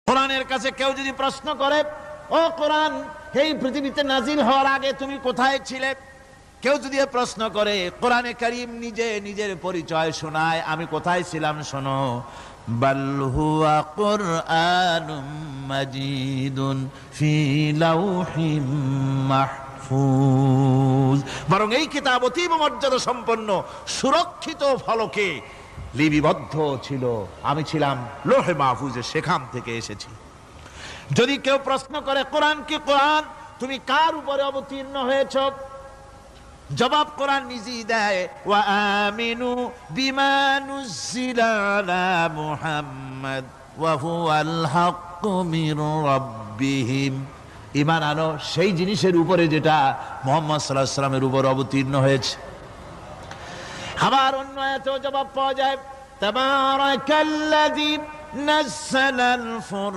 কোরআনের কাছে কেউ যদি প্রশ্ন করে, ও কোরআন, এই পৃথিবীতে নাজিল হওয়ার আগে তুমি কোথায় ছিলে? কেউ যদি প্রশ্ন করে, কোরআনে কারীম নিজে নিজের পরিচয় শোনায়, আমি কোথায় ছিলাম শোনো। বাল হুয়া কুরআনুম মাজিদুন ফি লাউহিম মাহফুজ, বরং এই কিতাব অতীব মর্যাদা সম্পন্ন সুরক্ষিত ফলকে লিপিবদ্ধ ছিল, আমি ছিলাম লোহে মাহফুজে, সেখান থেকে এসেছি। যদি কেউ প্রশ্ন করে, কোরআন কি কোরআন, তুমি কার উপরে অবতীর্ণ হয়েছ? জবাব কোরআন নিজেই দেয়, ওয়া আমিনু বিমা নুজিলা আলা মুহাম্মাদ ওয়া হুয়াল হাক্কু মির রাব্বিহিম, ঈমান আনো সেই জিনিসের উপরে যেটা মুহাম্মদ সাল্লাল্লাহু আলাইহি ওয়াসাল্লামের উপর অবতীর্ণ হয়েছে। আবার অন্য আয়াতেও জবাব পাওয়া যায়, তাবারাকাল্লাযী নাযালাল ফুরকান